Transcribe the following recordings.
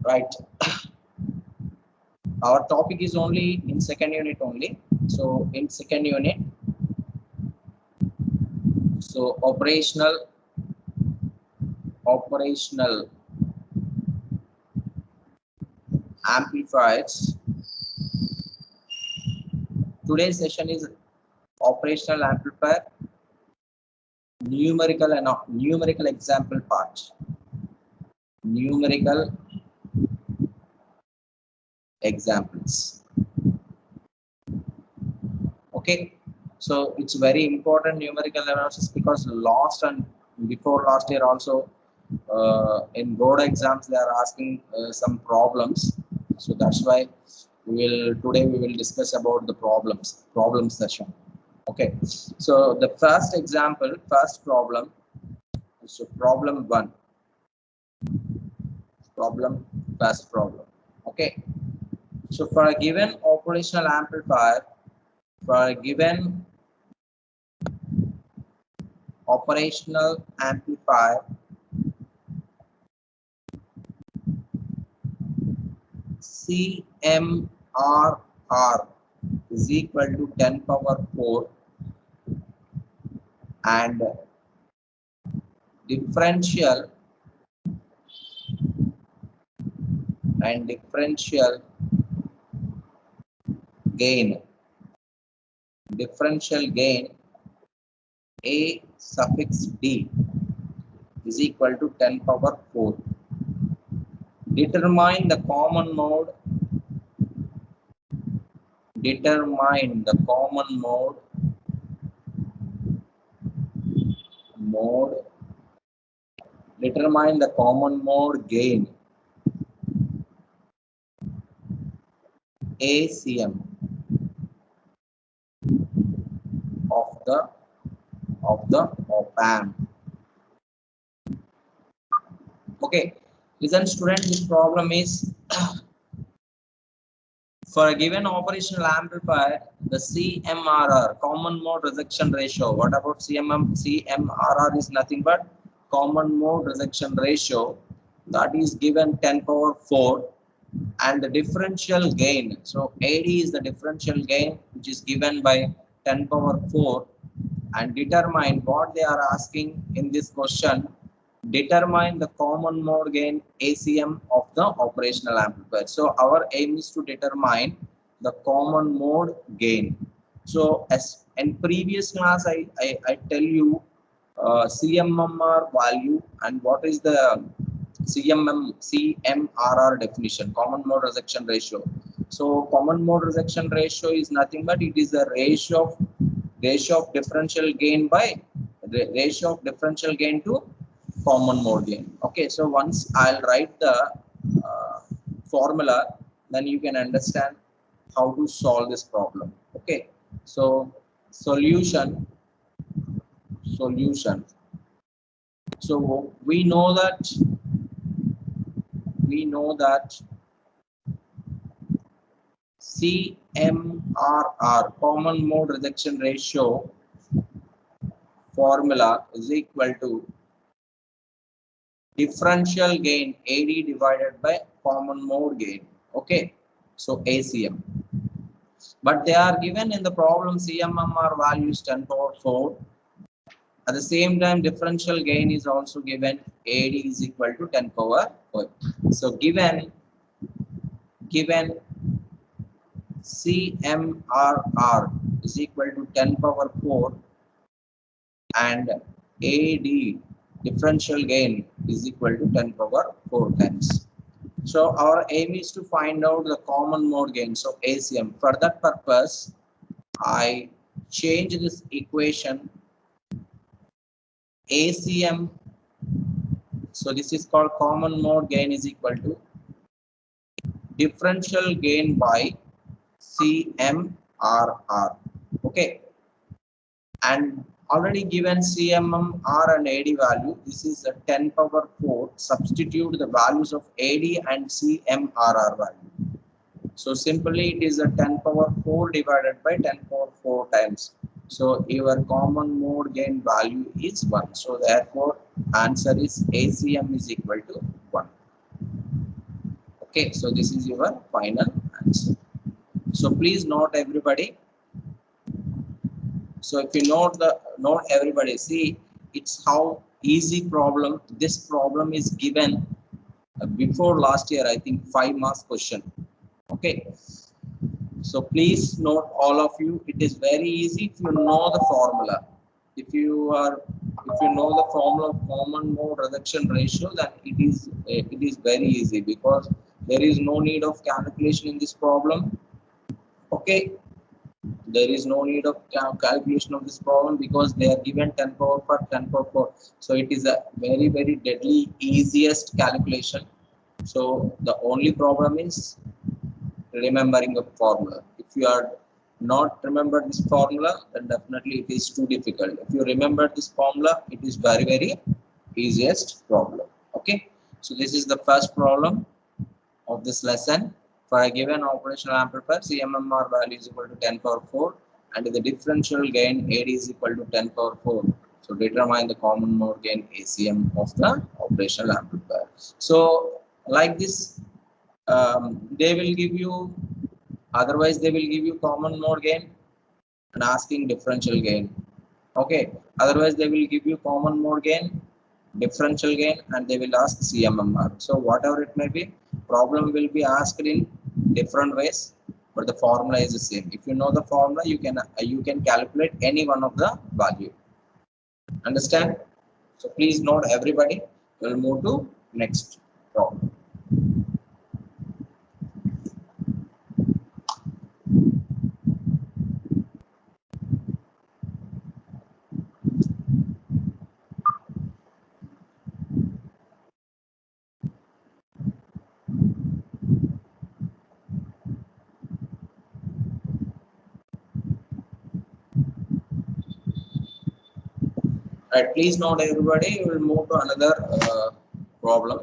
Right. Our topic is only in second unit only. So in second unit, so operational amplifiers. Today's session is operational amplifier numerical example part. Numerical examples. Okay, so it's very important numerical analysis because last and before last year also in board exams they are asking some problems. So that's why today we will discuss about the problem session. Okay, so the first problem. So problem one, first problem. Okay, so for a given operational amplifier, for a given operational amplifier, CMRR is equal to 10 power 4 and differential gain A suffix D is equal to 10 power 4. Determine the common mode gain ACM of the op-amp. Okay, listen student, this problem is for a given operational amplifier, the CMRR, common mode rejection ratio. What about CMRR is nothing but common mode rejection ratio, that is given 10 power 4, and the differential gain. So AD is the differential gain which is given by 10 power 4, and determine what they are asking in this question. Determine the common mode gain ACM of the operational amplifier. So our aim is to determine the common mode gain. So as in previous class I tell you CMMR value and what is the CMRR definition, common mode rejection ratio. So common mode rejection ratio is nothing but it is the ratio of differential gain by ratio of differential gain to common mode gain. Okay, so once I'll write the formula, then you can understand how to solve this problem. Okay, so solution. So we know that CMRR, common mode rejection ratio formula is equal to differential gain AD divided by common mode gain. Okay, so ACM. But they are given in the problem CMMR value is 10 power 4. At the same time, differential gain is also given, AD is equal to 10 power 4. So given CMRR is equal to 10 power 4 and AD differential gain is equal to 10 power 4 times. So our aim is to find out the common mode gain, so ACM. For that purpose, I change this equation ACM. So this is called common mode gain is equal to differential gain by CMRR. Okay, and already given CMMR and AD value, this is a 10 power 4. Substitute the values of AD and CMRR value. So simply it is a 10 power 4 divided by 10 power 4 times. So your common mode gain value is 1. So therefore answer is ACM is equal to 1. Okay, so this is your final answer. So please note everybody. So if you note everybody, see it's how easy problem. This problem is given before last year, I think 5 marks question. Okay, so please note all of you. It is very easy if you know the formula. If you know the formula of common mode reduction ratio, then it is very easy because there is no need of calculation in this problem. Okay, there is no need of calculation of this problem because they are given 10 power 4 10 power 4. So it is a very deadly easiest calculation. So the only problem is remembering a formula. If you are not remember this formula, then definitely it is too difficult. If you remember this formula, it is very easiest problem. Okay, so this is the first problem of this lesson. For a given operational amplifier, CMMR value is equal to 10 power 4 and the differential gain AD is equal to 10 power 4. So determine the common mode gain ACM of the operational amplifier. So like this, they will give you, otherwise they will give you common mode gain and asking differential gain. Okay, otherwise they will give you common mode gain, differential gain, and they will ask CMMR. So whatever it may be, problem will be asked in different ways, but the formula is the same. If you know the formula, you can calculate any one of the value. Understand? So please note everybody. We'll move to next problem. Right, please note everybody. We will move to another problem.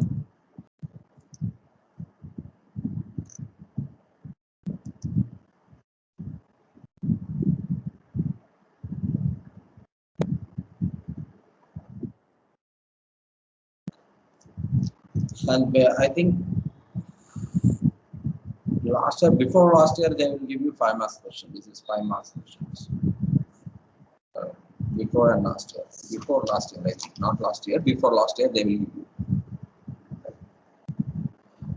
And I think before last year, they will give you 5 marks question. This is 5 marks questions. Before and last year. Before last year, I think, not last year. Before last year, they will give you.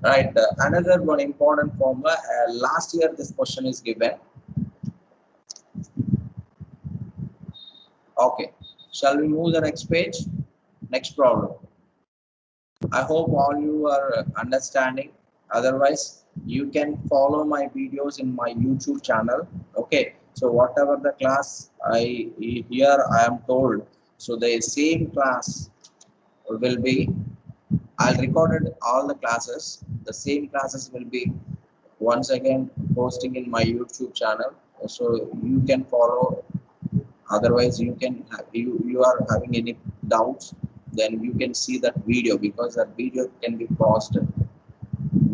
Right. Another one important formula. Last year, this question is given. Okay. Shall we move the next page? Next problem. I hope all you are understanding. Otherwise, you can follow my videos in my YouTube channel. Okay. So whatever the class I am told. So the same class will be. I'll recorded all the classes. The same classes will be once again posting in my YouTube channel. So you can follow. Otherwise, you can you are having any doubts, then you can see that video because that video can be paused.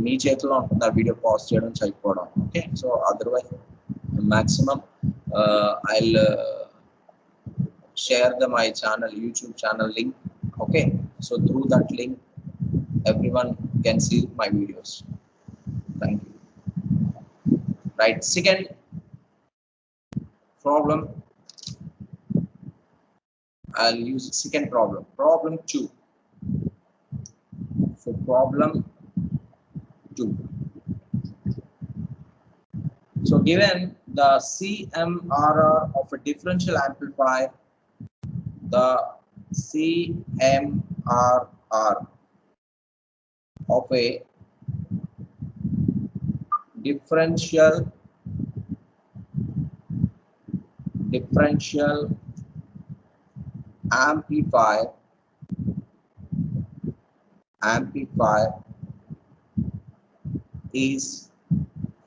మీ చేతిలో ఉంటుంది ఆ video pause చేయడం చేయకపోవడం. Okay, so otherwise maximum I'll share my channel, YouTube channel link. Okay, so through that link everyone can see my videos. Thank you. Right, second problem, I'll use second problem, problem 2. So problem 2. So given the CMRR of a differential amplifier, the CMRR of a differential amplifier is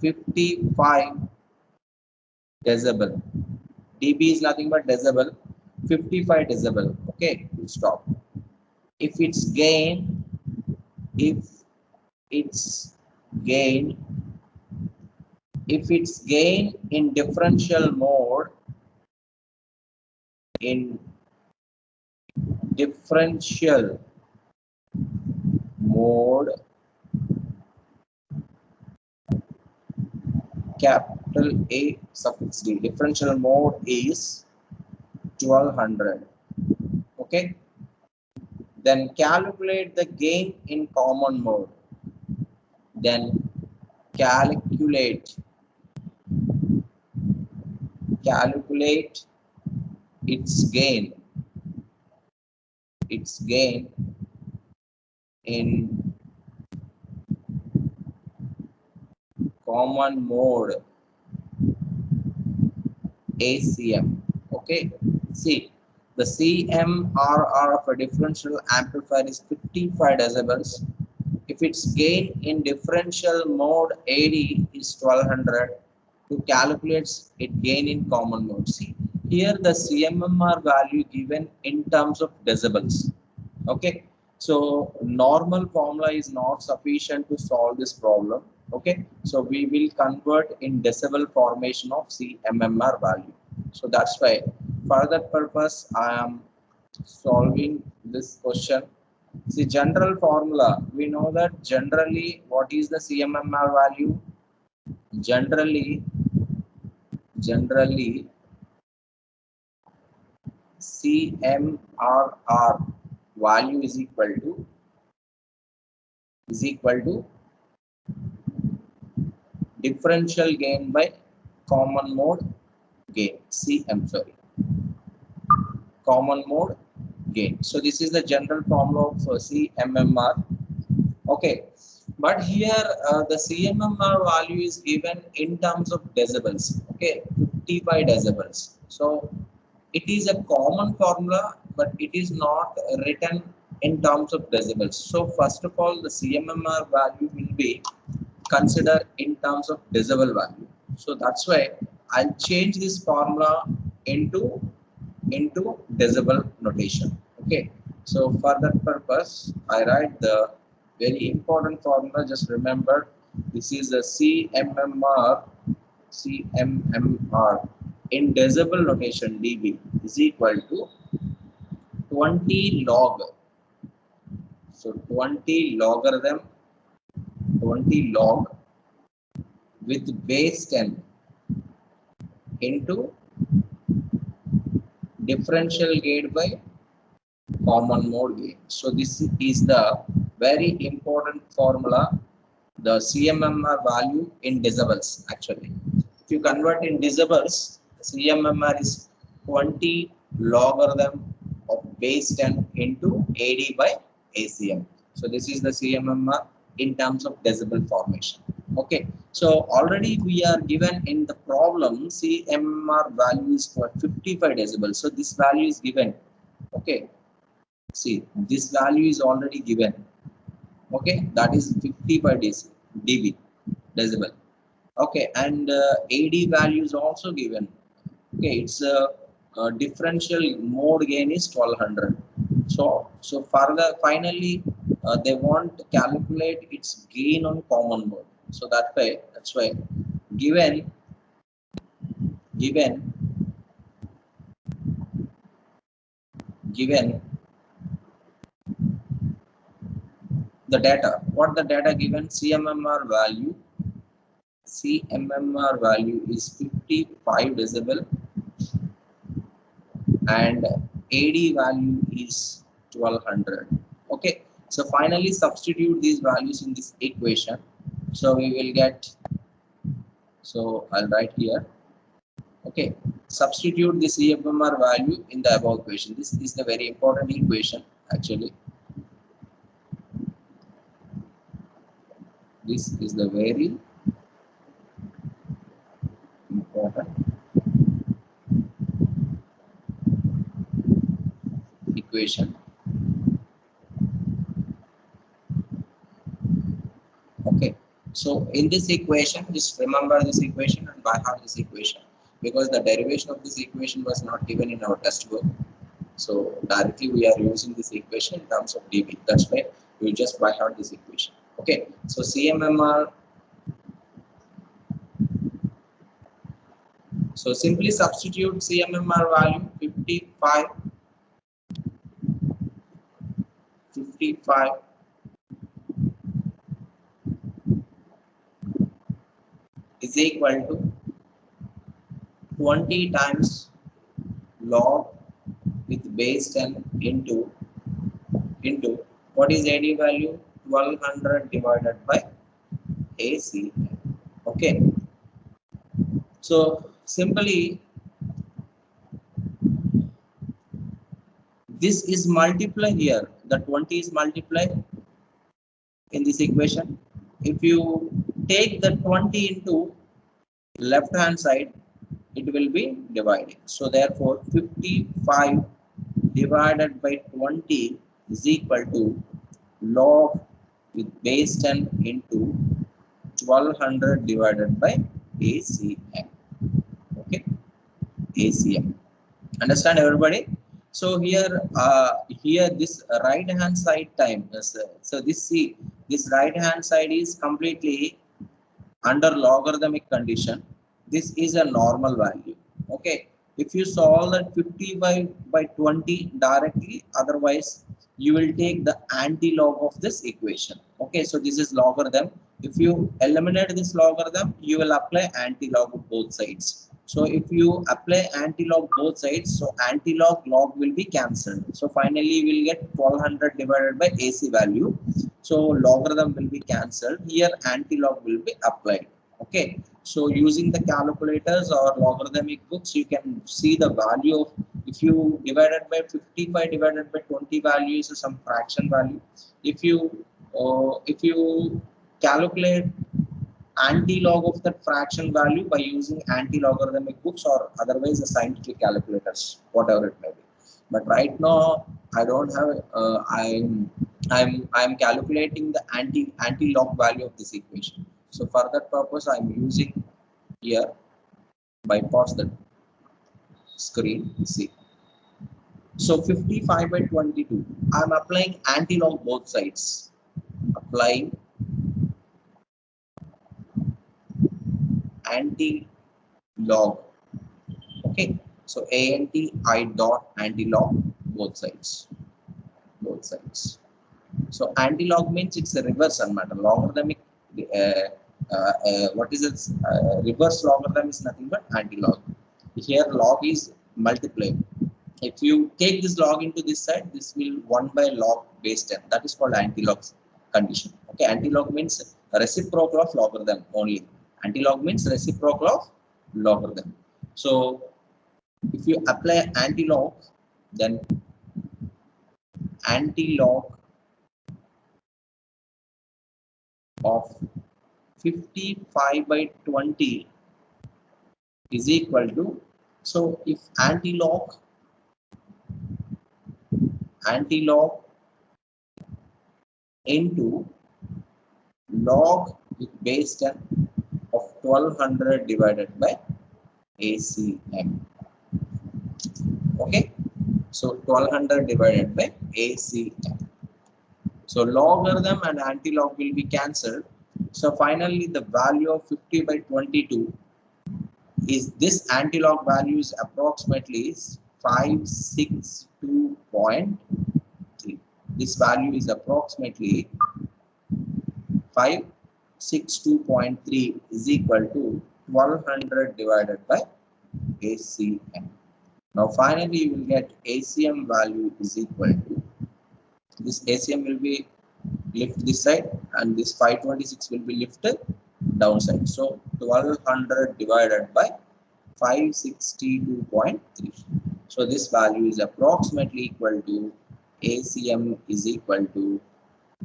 55 decibel. dB is nothing but decibel. 55 decibel. Okay, stop. If its gain in differential mode capital A suffix D. Differential mode is 1200. Okay. Then calculate the gain in common mode. Then calculate its gain in common mode ACM. Okay, see, the CMRR of a differential amplifier is 55 decibels. If its gain in differential mode AD is 1200, to calculate its gain in common mode. See, here the CMMR value given in terms of decibels. Okay, so normal formula is not sufficient to solve this problem. Okay, so we will convert in decibel formation of CMMR value. So that's why for that purpose I am solving this question. See, general formula, we know that generally what is the CMMR value? Generally CMRR value is equal to differential gain by common mode gain. Common mode gain. So this is the general formula of CMMR. Okay, but here the CMMR value is given in terms of decibels. Okay, 55 decibels. So it is a common formula, but it is not written in terms of decibels. So first of all, the CMMR value will be considered in terms of decibel value. So that's why I'll change this formula into decibel notation. Okay, so for that purpose I write the very important formula. Just remember, this is a CMMR in decibel notation dB is equal to 20 log. So 20 log with base 10 into differential gain by common mode gain. So this is the very important formula, the CMMR value in decibels. Actually, if you convert in decibels, CMMR is 20 logarithm of base 10 into AD by ACM. So this is the CMMR in terms of decibel formation. Okay, so already we are given in the problem CMMR value is for 55 decibels. So this value is given. Okay, see, this value is already given. Okay, that is 55 dB decibel. Okay, and AD value is also given. Okay, it's a differential mode gain is 1200. So further finally they want to calculate its gain on common mode. So that's why given the data, what the data given, CMMR value is 55 decibel and AD value is 1200. Okay, so finally substitute these values in this equation. So we will get, so I'll write here. Okay, substitute the CMMR value in the above equation. This is the very important equation actually. This is the very important equation. Okay, so in this equation, just remember this equation and by heart this equation, because the derivation of this equation was not given in our textbook. So directly we are using this equation in terms of dB. That's why we just by heart this equation. Okay, so CMMR. So simply substitute CMMR value 55 is is equal to 20 times log with base 10 into what is AD value? 1200 divided by AC. Okay. So simply this is multiply here. The 20 is multiply in this equation. If you take the 20 into left hand side, it will be dividing. So therefore 55 divided by 20 is equal to log with base 10 into 1200 divided by ACM. Okay, ACM. Understand everybody? So here this right hand side time. So this right hand side is completely under logarithmic condition. This is a normal value. Okay, if you solve that 55 by 20 directly, otherwise you will take the anti-log of this equation. Okay, so this is logarithm. If you eliminate this logarithm, you will apply anti-log of both sides. So if you apply anti-log both sides, so anti-log log will be cancelled. So finally we will get 1200 divided by AC value. So logarithm will be cancelled. Here anti-log will be applied. Okay. So using the calculators or logarithmic books, you can see the value of, if you divided by 55 divided by 20 value is some fraction value. If you calculate anti-log of that fraction value by using anti-logarithmic books or otherwise the scientific calculators, whatever it may be. But right now I don't have. I'm calculating the anti-log value of this equation. So for that purpose, I'm using here. Bypass the screen. See. So 55 by 22. I'm applying anti-log both sides. Applying anti-log. Okay. So I dot anti-log both sides. Both sides. So anti-log means it's a reverse matter. Logarithmic. What is it? Reverse logarithm is nothing but anti-log. Here log is multiplied. If you take this log into this side, this will 1 by log base 10. That is called anti-log condition. Okay, anti-log means reciprocal of logarithm only. Anti-log means reciprocal of logarithm. So if you apply anti-log, then anti-log of 55 by 20 is equal to, so if anti-log into log with base 10 of 1200 divided by ACM. Okay, so 1200 divided by ACM. So logarithm and anti-log will be cancelled. So finally the value of 50 by 22 is, this anti-log value is approximately 562.3. This value is approximately 562.3 is equal to 1200 divided by ACM. Now finally you will get ACM value is equal to, this ACM will be lift this side and this 526 will be lifted downside. So 1200 divided by 562.3. So this value is approximately equal to, ACM is equal to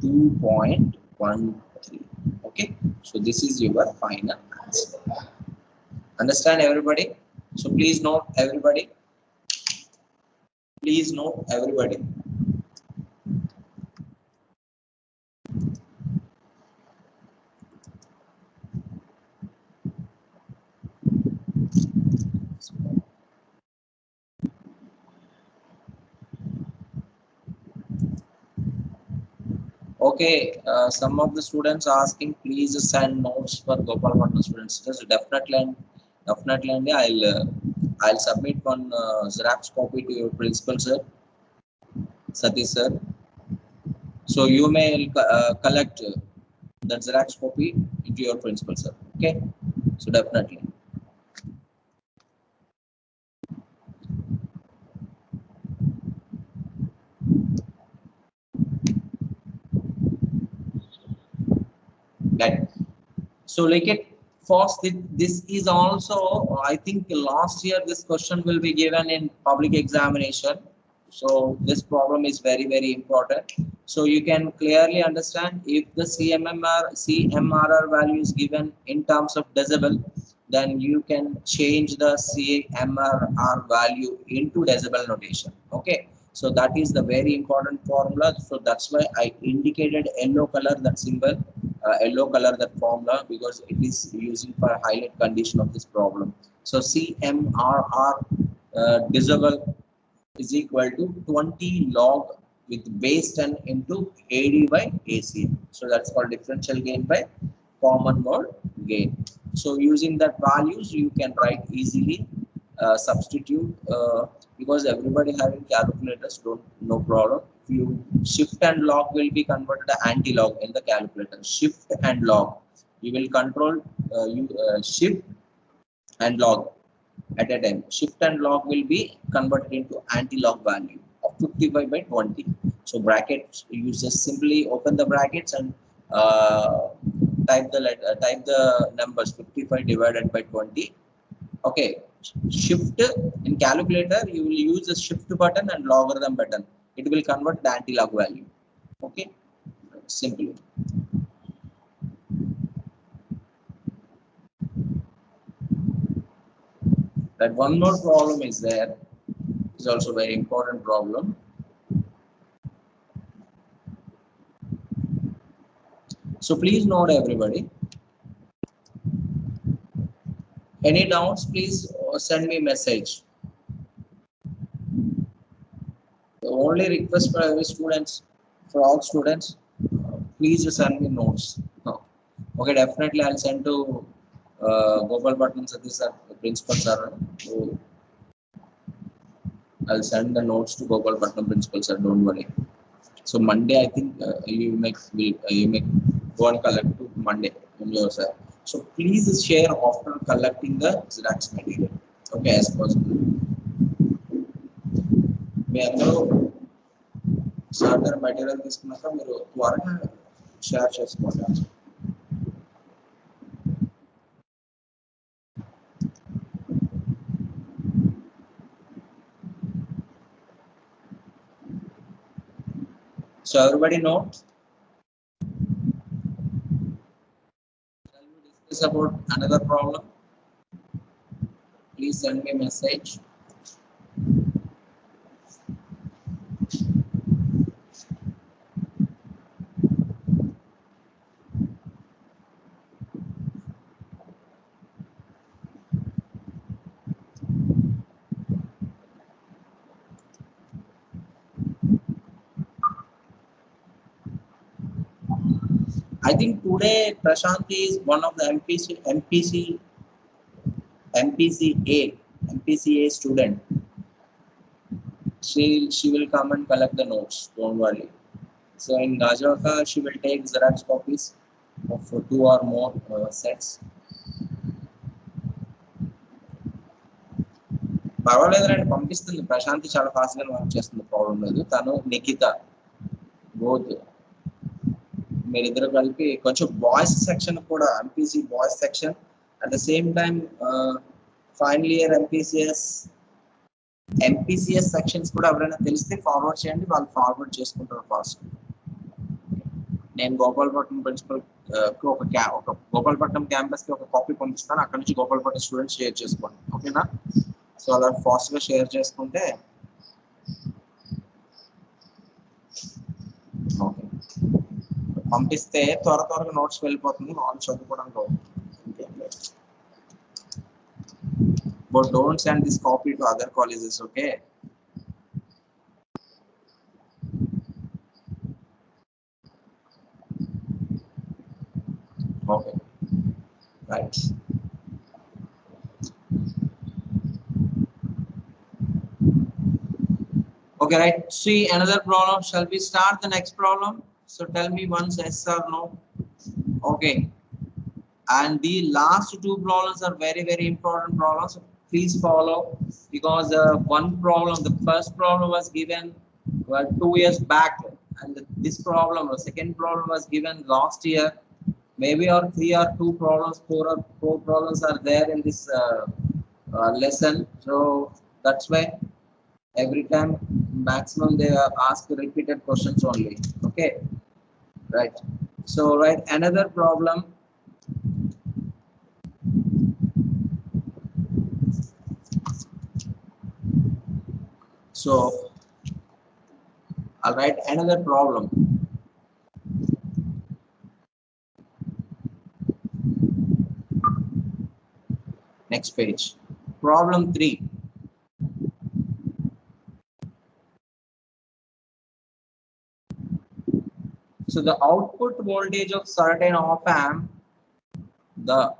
2.13. Okay, so this is your final answer. Understand everybody? So please note everybody. Please note everybody. Okay, some of the students asking, please send notes for Gopal Patna students. Just definitely, I'll submit one Xerox copy to your principal sir, Satish sir. So you may collect that Xerox copy into your principal sir. Okay. So definitely. Right. So like it first, this is also, I think last year this question will be given in public examination. So this problem is very, very important. So you can clearly understand if the CMRR value is given in terms of decibel, then you can change the CMRR value into decibel notation. Okay. So that is the very important formula. So that's why I indicated yellow color, that symbol, yellow color, that formula, because it is using for highlight condition of this problem. So CMRR decibel is equal to 20 log with base 10 into AD by ACM. So that's called differential gain by common mode gain. So using that values, you can write easily, substitute, because everybody having calculators, don't, no problem. If you shift and log will be converted to anti-log in the calculator. Shift and log, you will control, shift and log at a time. Shift and log will be converted into anti-log value of 55 by 20. So brackets, you just simply open the brackets and type the numbers 55 divided by 20. Okay, shift in calculator, you will use the shift button and logarithm button. It will convert the anti-log value. Okay, simply. That one more problem is there. Is also very important problem. So please note everybody. Any doubts, please send me message. The only request for every students, for all students, please send me notes. No. Okay, definitely I'll send to Gopal Patnan Satish sir, the principal sir. So I'll send the notes to Gopal Patnan principal sir. Don't worry. So Monday, I think you may go and collect to Monday on your side. So please share after collecting the Xerox material. Okay, as possible. మీ అందరూ sir గారి material తీసుకున్నాక మీరు త్వరగా share చేసుకోండి. So everybody knows. Shall we discuss about another problem? Please send me a message. I think today Prashanti is one of the MPCA student. She will come and collect the notes. Don't worry. So in Gajwaka, she will take Xerox copies of 2 or more sets. పర్వాలేదండి, పంపిస్తుంది. ప్రశాంతి చాలా fast గా work చేస్తుంది, problem లేదు. తను Nikhita both మీరిద్దరు కలిపి కొంచెం బాయ్స్ సెక్షన్ కూడా, MPC boys section at the same time final year MPCS sections కూడా ఎవరైనా తెలిస్తే ఫార్వర్డ్ చేయండి, వాళ్ళు ఫార్వర్డ్ చేసుకుంటారు ఫాస్ట్. నేను గోపాలపట్నం ప్రిన్సిపల్ ఒక గోపాలపట్నం క్యాంపస్ కి ఒక కాపీ పంపిస్తాను, అక్కడ నుంచి గోపాలపట్నం స్టూడెంట్స్ షేర్ చేసుకోండి. ఓకేనా? సో అలా ఫాస్ట్ గా షేర్ చేసుకుంటే ఓకే. పంపిస్తే త్వరగా నోట్స్ వెళ్ళిపోతుంది, వాళ్ళు చదువుకోవడానికి అవుతుంది. But don't send this copy to other colleges, okay? Okay, right. Okay, right. See another problem. Shall we start the next problem? So tell me once yes or no. Okay. And the last two problems are very, very important problems. Please follow, because one problem, the first problem was given 2 years back, and this problem, the second problem was given last year. Maybe or three or two problems, four problems are there in this lesson. So that's why every time maximum they ask repeated questions only. Okay, right. So write another problem. So I'll write another problem. Next page. Problem 3. So the output voltage of certain op-amp, the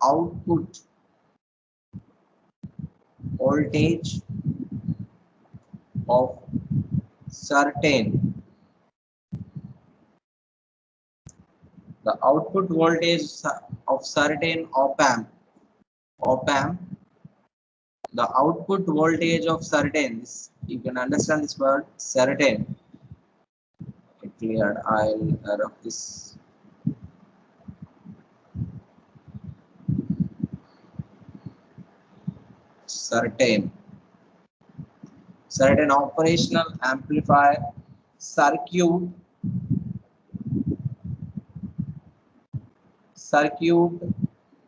output voltage of certain, the output voltage of certain op-amp, the output voltage of certain, you can understand this word certain. Okay, cleared. I'll rub this. Certain operational amplifier circuit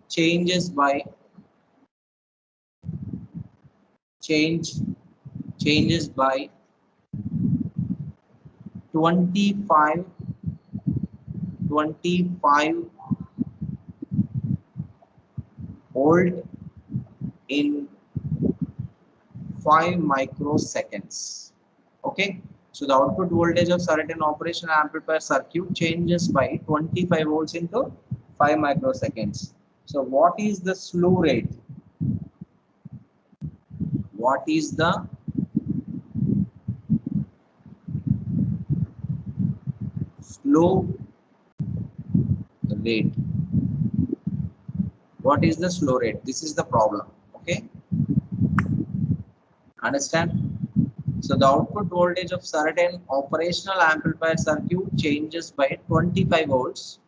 changes by 25 volt in 5 microseconds. Okay, so the output voltage of certain operational amplifier circuit changes by 25 volts into 5 microseconds. So what is the slew rate? What is the slew rate? What is the slew rate? This is the problem. Okay, understand? So the output voltage of certain operational amplifier circuit changes by 25 volts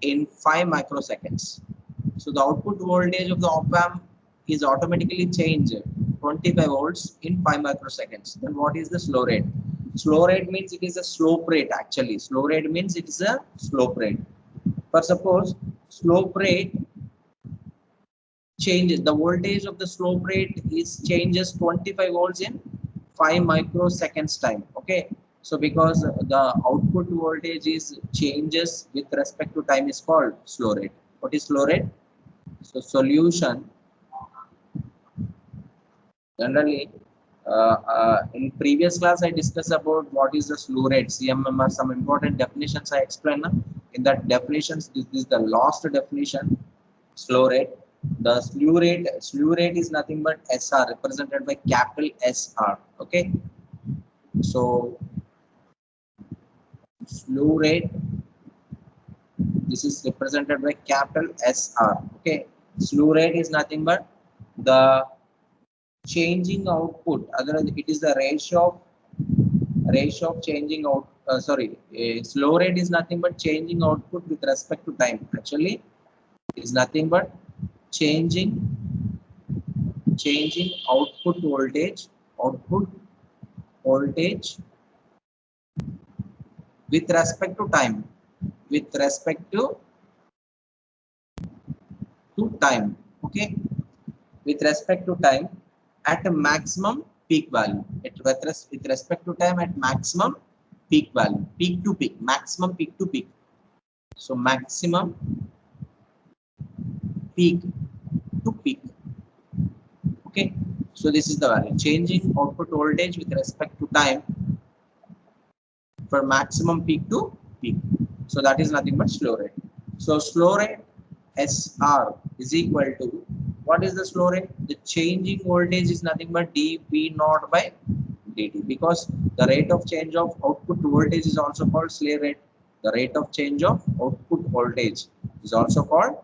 in 5 microseconds. So the output voltage of the op-amp is automatically changed 25 volts in 5 microseconds. Then what is the slew rate? Slew rate means it is a slope rate actually. Slew rate means it is a slope rate. For suppose slope rate changes, the voltage of the slope rate is changes 25 volts in 5 microseconds time. Okay, so because the output voltage is changes with respect to time is called slew rate. What is slew rate? So solution, generally in previous class I discussed about what is the slew rate, CMMR, some important definitions I explained. In that definitions, this is the last definition, slew rate. The slew rate is nothing but SR, represented by capital SR. Okay, so slew rate, this is represented by capital SR. Okay, slew rate is nothing but the changing output, otherwise it is the ratio of changing out, slow rate is nothing but changing output with respect to time. Actually it is nothing but changing output voltage with respect to time, okay, with respect to time at a maximum peak value, with respect to time at maximum peak value, peak to peak, maximum peak to peak. So maximum peak to peak. Okay, so this is the value, changing output voltage with respect to time for maximum peak to peak. So that is nothing but slew rate. So slew rate SR is equal to, what is the slew rate? The changing voltage is nothing but dV0 by dt, because the rate of change of output voltage is also called slew rate. The rate of change of output voltage is also called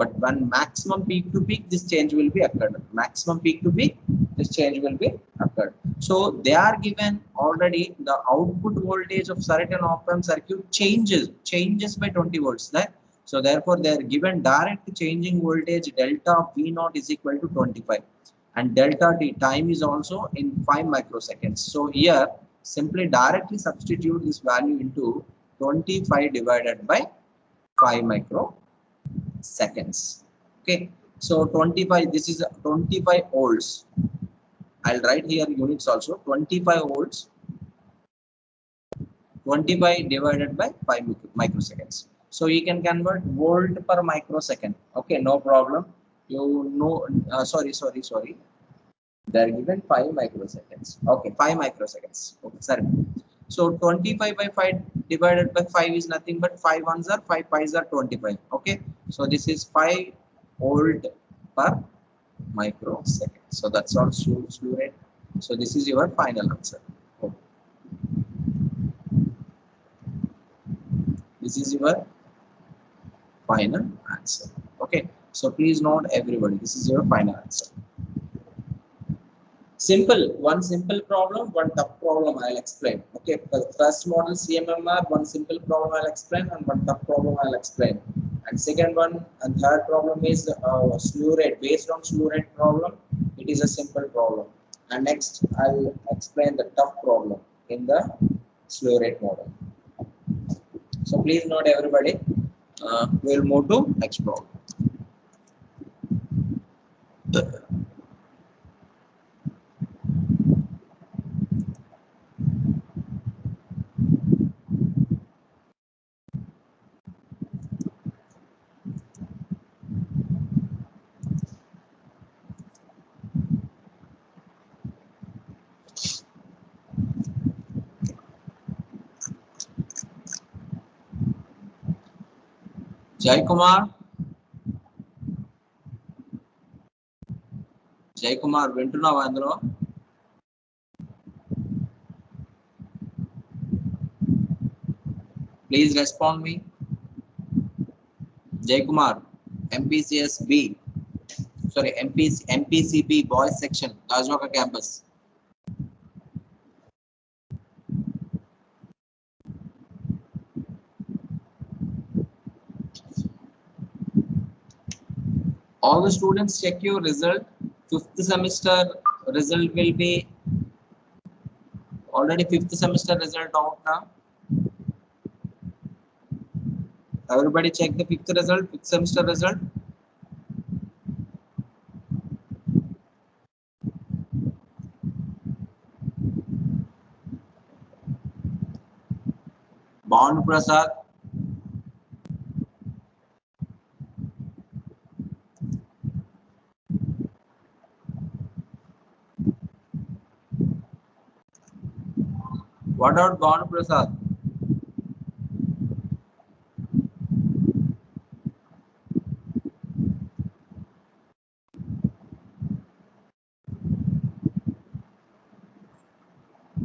But when maximum peak to peak, this change will be occurred. Maximum peak to peak, this change will be occurred. So they are given already the output voltage of certain op-amp circuit changes by 20 volts. Right? So therefore, they are given direct changing voltage delta of V naught is equal to 25, and delta T time is also in 5 microseconds. So here simply directly substitute this value into 25 divided by 5 microseconds. Okay, so 25, this is 25 volts. I'll write here units also. 25 volts, 25 divided by 5 microseconds. So you can convert volt per microsecond. Okay, no problem. You know, sorry. They're given 5 microseconds. Okay, 5 microseconds. Okay, sorry. So 25 by 5 divided by 5 is nothing but 5 ones are 5 pies are 25. Okay, so this is 5 volt per microsecond. So that's all slew rate. So this is your final answer. Okay. This is your final answer. Okay, so please note everybody, this is your final answer. Simple, one simple problem, one tough problem I'll explain. Okay, the first model CMMR, one simple problem I'll explain and one tough problem I'll explain. And second one and third problem is slew rate. Based on slew rate problem, it is a simple problem. And next I'll explain the tough problem in the slew rate model. So please note everybody, we'll move to next problem. Jai Kumar, వింటున్నావా అందులో? Please respond me. Jai Kumar, MPCS B, sorry, MPCB boys section, Gajwaka campus. All the students check your result. 5th semester result will be already 5th semester result out now. Everybody check the 5th result, 5th semester result. Bond Prasad. What about Bond Prasad?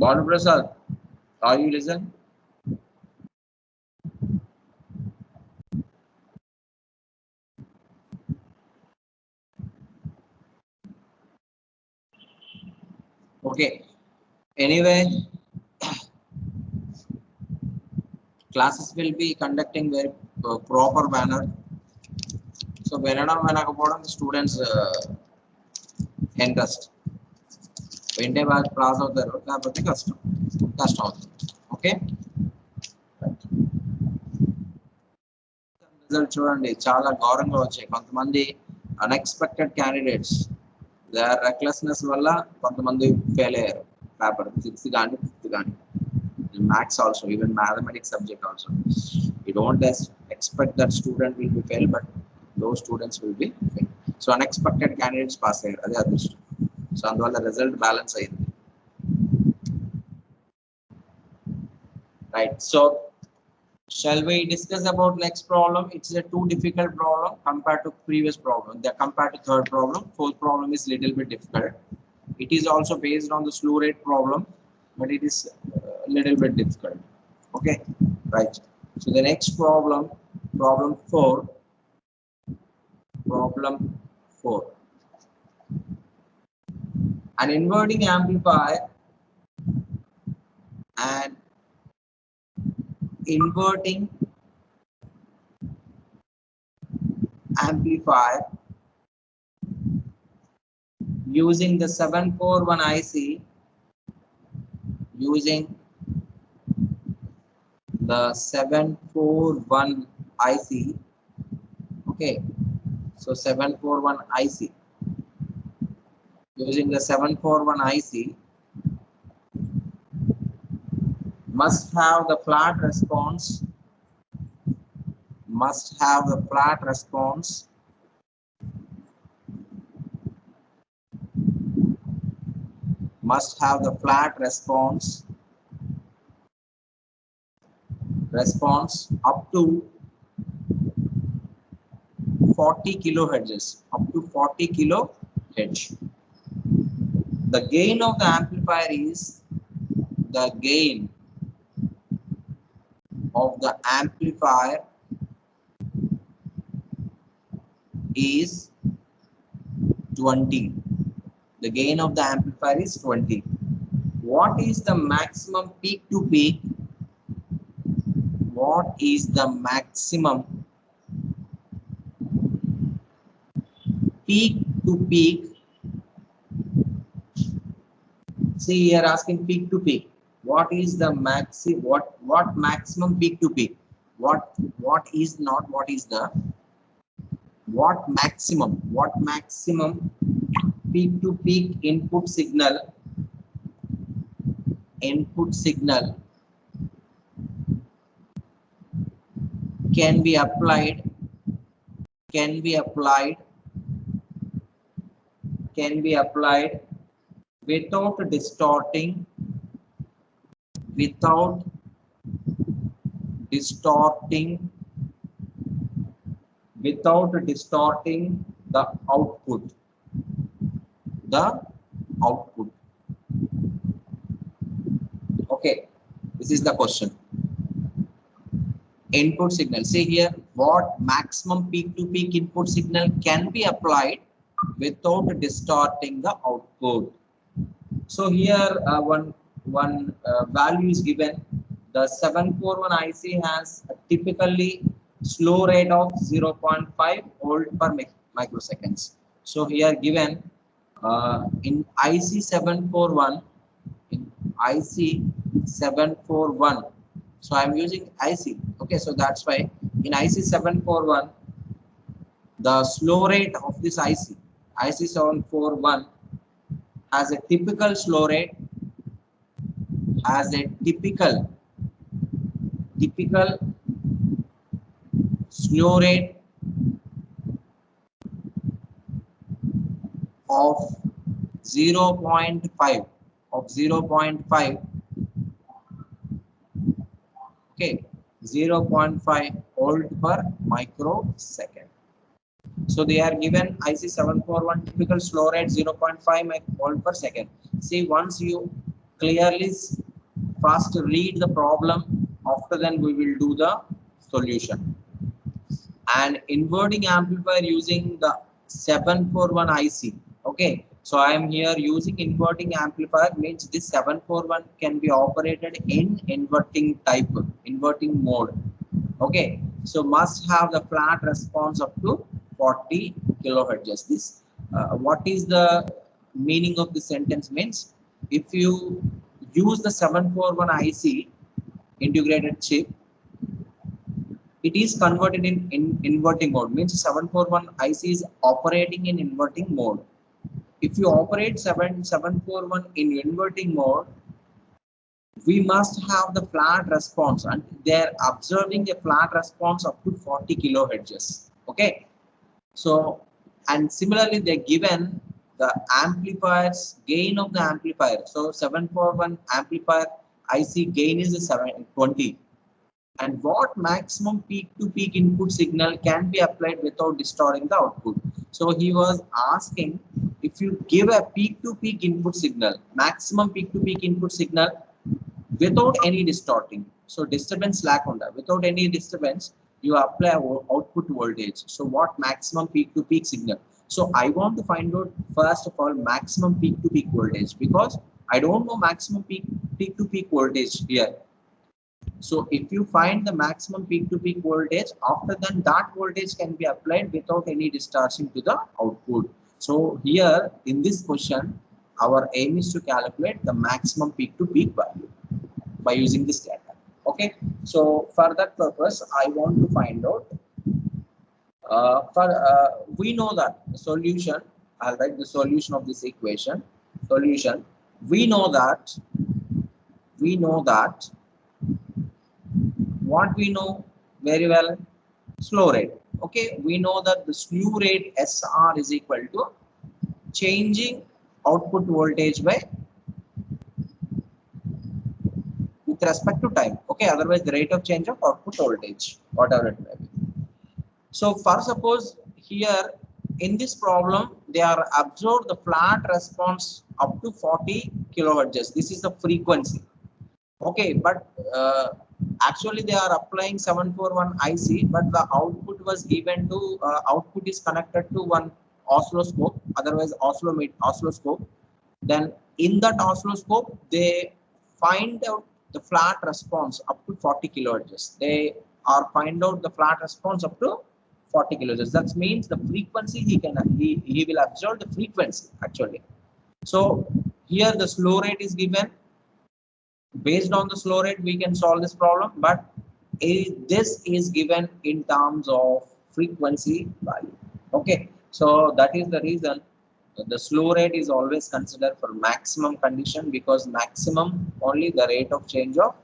Bond Prasad, are you listening? Okay. Anyway, classes will be conducting very proper manner. So the students interest. వింటే బాగా class అవుతారు, లేకపోతే కష్టం అవుతుంది. Okay, result చూడండి చాలా ఘోరంగా వచ్చాయి. కొంతమంది అన్ఎక్స్పెక్టెడ్ క్యాండిడేట్స్ their recklessness వల్ల కొంతమంది ఫెయిల్ అయ్యారు పేపర్ 6th కానీ 5th కానీ. Maths also, even mathematics subject also, you don't expect that student will be fail, but those students will be fail. So unexpected candidates pass అయ్యారు, అదే అదృష్టం. So అందువల్ల result balance అయింది. Right, so shall we discuss about next problem? It's a too difficult problem compared to previous problem. They compared to third problem. Fourth problem is little bit difficult. It is also based on the slew rate problem, but it is a little bit difficult. Okay, right. So the next problem, problem 4. Problem 4. An inverting amplifier and inverting amplifier using the 741 IC, using the 741 IC. Okay, so 741 IC, using the 741 IC must have the flat response, must have the flat response up to 40 kilohertz, up to 40 kilohertz. The gain of the amplifier is, the gain of the amplifier is 20. The gain of the amplifier is 20. What is the maximum peak to peak? What is the maximum peak to peak? See, here asking peak to peak. What is the what maximum peak to peak? What is not, what is the, what maximum peak to peak input signal can be applied without distorting the output. Okay, this is the question. Input signal, see here, what maximum peak to peak input signal can be applied without distorting the output. So here one value is given. The 741 IC has a typically slow rate of 0.5 volt per microseconds. So here given in IC 741, so I'm using IC. Okay, so that's why in IC 741 the slow rate of this IC 741 has a typical slow rate, slow rate of 0.5 okay, 0.5 volt per microsecond. So they are given IC 741 typical slow rate 0.5 volt per second. See, once you clearly first read the problem, after then we will do the solution. And inverting amplifier using the 741 IC. Okay, so I am here using inverting amplifier, means this 741 can be operated in inverting mode. Okay, so must have the flat response up to 40 kilohertz. This what is the meaning of the sentence? Means if you use the 741 IC integrated chip, it is converted in inverting mode, means 741 IC is operating in inverting mode. If you operate 741 in inverting mode, we must have the flat response, and they are observing a flat response up to 40 kilohertz. Okay, so and similarly they given the amplifier's gain of the amplifier. So 741 amplifier IC gain is 720. And what maximum peak to peak input signal can be applied without distorting the output? So he was asking, if you give a peak to peak input signal, maximum peak to peak input signal without any distorting, so disturbance lack on that, without any disturbance, you apply output voltage. So what maximum peak to peak signal? So I want to find out first of all maximum peak to peak voltage, because I don't know maximum peak to peak voltage here. So if you find the maximum peak to peak voltage, after then that voltage can be applied without any distortion to the output. So here in this question, our aim is to calculate the maximum peak to peak value by using this data. Okay, so for that purpose, I want to find out. We know that the solution. I'll write the solution of this equation. Solution. We know that. What we know very well, slew rate. Okay, we know that the slew rate SR is equal to changing output voltage by with respect to time. Okay, otherwise the rate of change of output voltage, whatever it may be. So for suppose here in this problem, they are observed the flat response up to 40 kilohertz. This is the frequency. Okay, but actually they are applying 741 IC, but the output was given to output is connected to one oscilloscope, otherwise oscilloscope. Then in that oscilloscope, they find out the flat response up to 40 kilohertz. They are find out the flat response up to 40 kilohertz. That means the frequency he will observe the frequency actually. So here the slew rate is given. Based on the slew rate, we can solve this problem, but this is given in terms of frequency value. Okay, so that is the reason the slew rate is always considered for maximum condition, because maximum only the rate of change of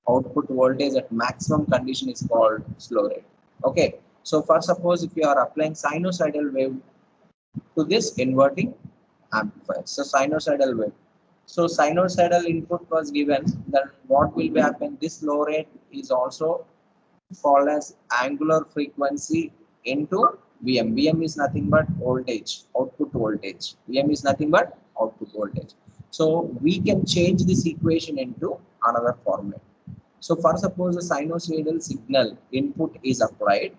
output voltage at maximum condition is called slew rate. Okay, so for suppose if you are applying sinusoidal wave to this inverting amplifier, so sinusoidal wave. So sinusoidal input was given, then what will be happen? This slew rate is also called as angular frequency into Vm. Vm is nothing but voltage, output voltage. Vm is nothing but output voltage. So we can change this equation into another format. So for suppose a sinusoidal signal input is applied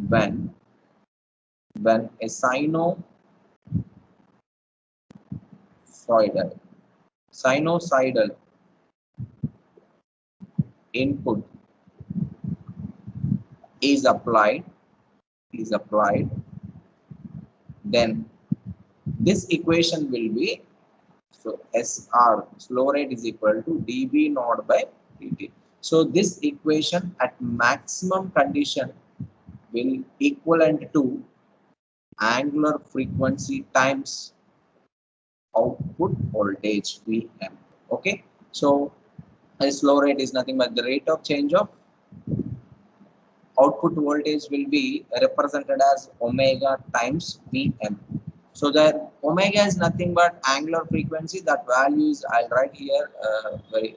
when a sinusoidal input is applied, then this equation will be, so SR slew rate is equal to dB naught by dt. So this equation at maximum condition will equivalent to angular frequency times output voltage Vm. Okay, so a slew rate is nothing but the rate of change of output voltage will be represented as omega times Vm. So that omega is nothing but angular frequency. That value is, I'll write here very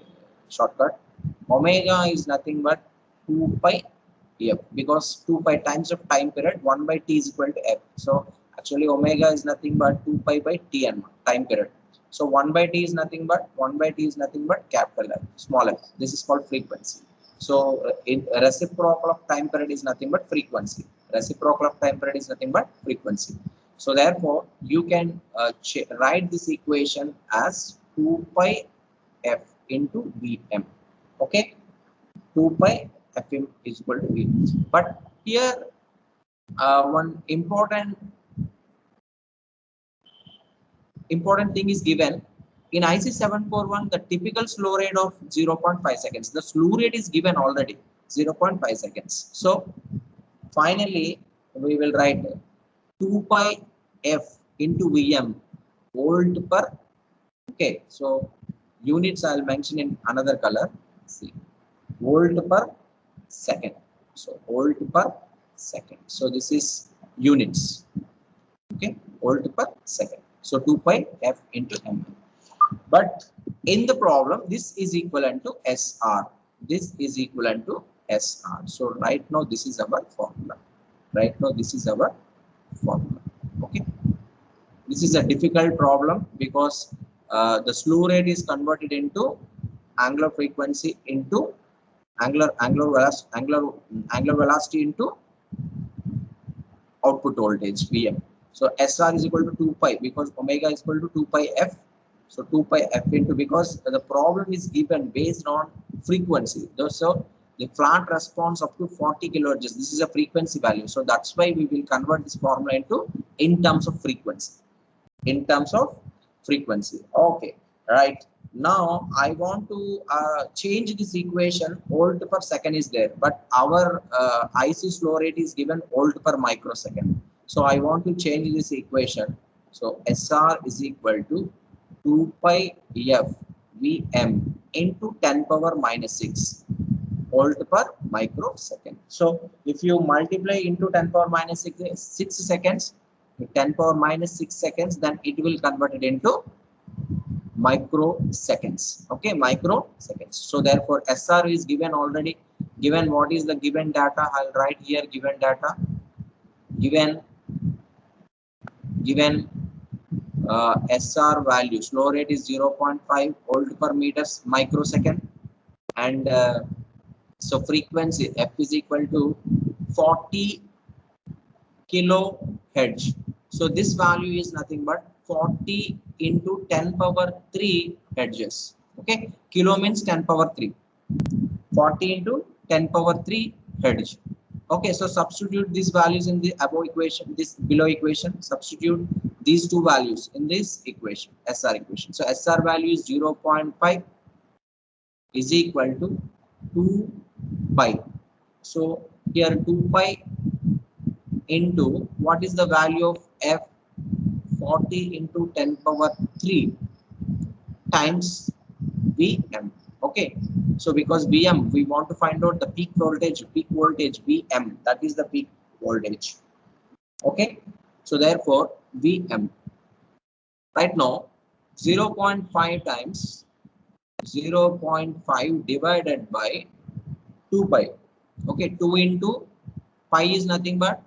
shortcut. Omega is nothing but 2 pi f, because 2 pi times of time period, 1 by t is equal to f. So actually omega is nothing but 2 pi by tn time period. So 1 by t is nothing but capital F, small f. This is called frequency. So in reciprocal of time period is nothing but frequency. Reciprocal of time period is nothing but frequency. So therefore, you can write this equation as 2 pi f into Vm. Okay, 2 pi Fm is equal to V. But here, one important thing is given. In IC 741, the typical slew rate of 0.5 seconds. The slew rate is given already, 0.5 seconds. So finally, we will write 2 pi f into Vm volt per. Okay, so units I'll mention in another color. See, volt per second. So volt per second. So this is units. Okay, volt per second. So 2 pi f into m. But in the problem, this is equivalent to SR. This is equivalent to SR. So right now, this is our formula. Okay. This is a difficult problem because the slew rate is converted into angular frequency into angular velocity into output voltage Vm. So SR is equal to 2 pi because omega is equal to 2 pi f. So 2 pi f into, because the problem is given based on frequency. So the flat response up to 40 kilohertz, this is a frequency value. So that's why we will convert this formula into in terms of frequency. In terms of frequency. Okay, right. Now I want to change this equation. Volt per second is there, but our IC slow rate is given volt per microsecond. So I want to change this equation. So SR is equal to 2 pi f Vm into 10 power minus 6 volt per microsecond. So if you multiply into 10 power minus 6 seconds, 10 power minus 6 seconds, then it will convert it into microseconds. Okay, microseconds. So therefore SR is given already. Given what is the given data, I'll write here given data. Given SR value, slow rate is 0.5 volt per meters microsecond, and so frequency f is equal to 40 kilohertz. So this value is nothing but 40 into 10 power 3 hertz. Okay, kilo means 10 power 3. 40 into 10 power 3 hertz. Okay, so substitute these values in the above equation, this below equation. Substitute these two values in this equation, SR equation. So SR value is 0.5 is equal to 2 pi. So here 2 pi into what is the value of f, 40 into 10 power 3 times Vm. Okay, so because Vm, we want to find out the peak voltage Vm, that is the peak voltage. Okay, so therefore Vm right now 0.5 times 0.5 divided by 2 pi. Okay, 2 into pi is nothing but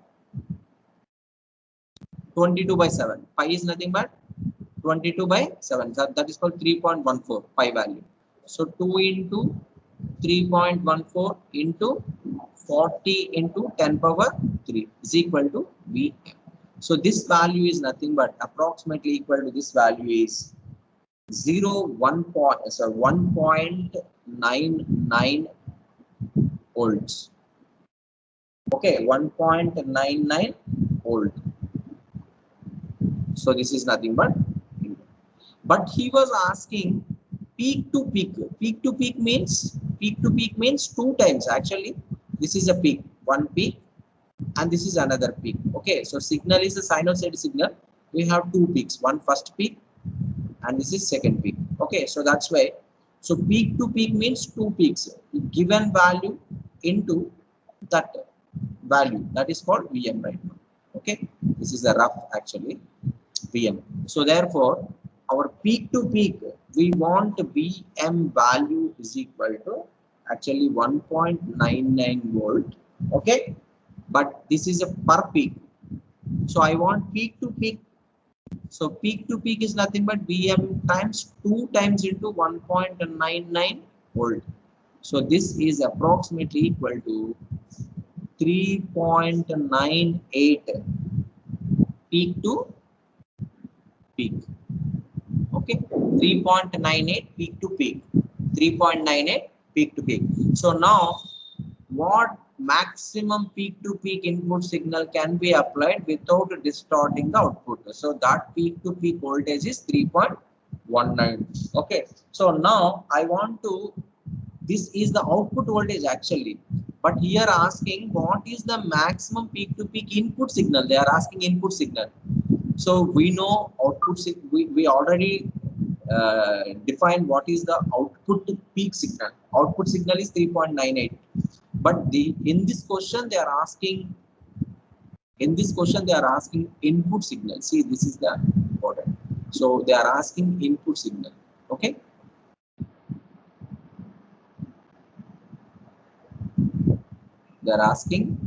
22 by 7. Pi is nothing but 22 by 7. That is called 3.14 pi value. So 2 into 3.14 into 40 into 10 power 3 is equal to Vm. So this value is nothing but approximately equal to this value is 1.99 volts. Okay, 1.99 volt. So this is nothing but he was asking peak to peak. Peak to peak means two times. Actually, this is a peak, one peak, and this is another peak. Okay, so signal is a sinusoid signal. We have two peaks, one first peak and this is second peak. Okay, so that's why. So peak to peak means two peaks, given value into that value, that is called Vm right now. Okay, this is a rough actually Vm. So therefore our peak to peak, we want Vm value is equal to actually 1.99 volt. Okay, but this is a per peak. So I want peak to peak. So peak to peak is nothing but Vm times 2 times into 1.99 volt. So this is approximately equal to 3.98 peak to peak. Okay, 3.98 peak to peak. 3.98 peak to peak. So now what maximum peak to peak input signal can be applied without distorting the output? So that peak to peak voltage is 3.19. Okay, so now I want to, this is the output voltage actually, but here asking what is the maximum peak to peak input signal. They are asking input signal. So we know output, we already define what is the output to peak signal. Output signal is 3.98. But in this question they are asking input signal. See, this is the important. So they are asking input signal. Okay, they are asking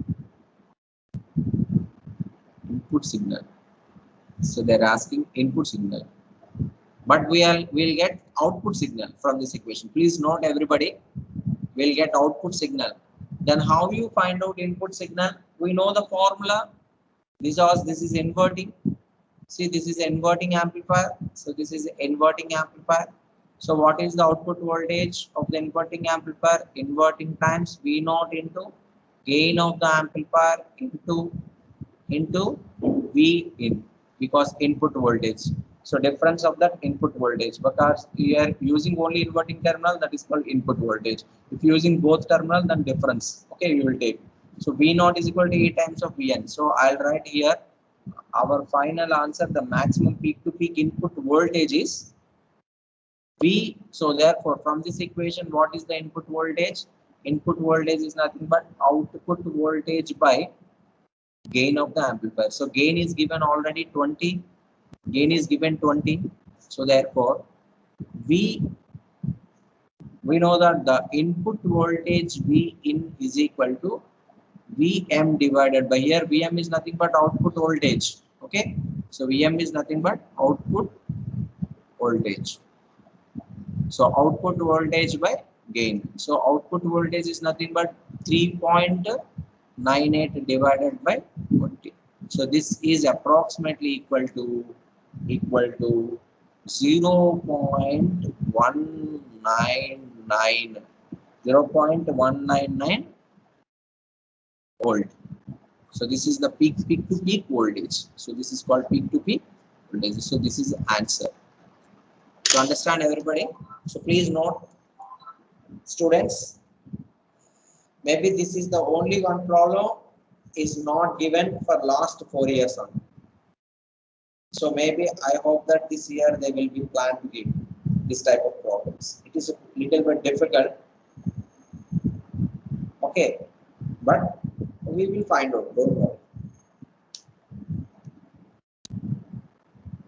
input signal. So they are asking input signal, but we'll get output signal from this equation. Please note everybody, we'll get output signal. Then how you find out input signal? We know the formula. This is inverting. See, this is inverting amplifier. So this is inverting amplifier. So what is the output voltage of the inverting amplifier? Inverting times V naught into gain of the amplifier into V in, because input voltage. So difference of that input voltage, because we are using only inverting terminal, that is called input voltage. If using both terminal, then difference. Okay, we will take. So V naught is equal to E times of Vn. So I'll write here our final answer. The maximum peak to peak input voltage is V. So therefore, from this equation, what is the input voltage? Input voltage is nothing but output voltage by gain of the amplifier. So gain is given already 20. Gain is given 20. So therefore, we know that the input voltage V in is equal to Vm divided by, here Vm is nothing but output voltage. Okay, so Vm is nothing but output voltage. So output voltage by gain. So output voltage is nothing but 3.98 divided by 20. So this is approximately equal to 0.199 volt. So this is the peak to peak voltage. So this is called peak to peak voltage. So this is the answer. To understand everybody. So please note, students, maybe this is the only one problem is not given for last 4 years on. So maybe I hope that this year they will be planned to give this type of problems. It is a little bit difficult. Okay, but we will find out. Don't worry.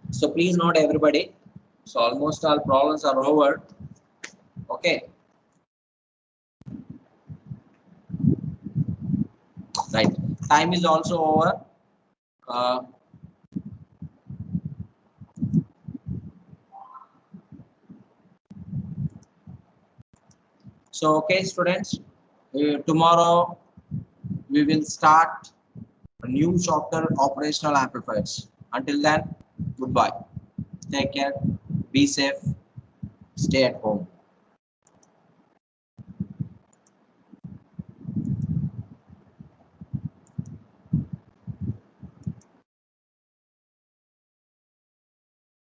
So please note everybody. So almost all problems are over. Okay. Right. Time is also over. So okay, students. Tomorrow we will start a new chapter, operational amplifiers. Until then, goodbye. Take care. Be safe. Stay at home.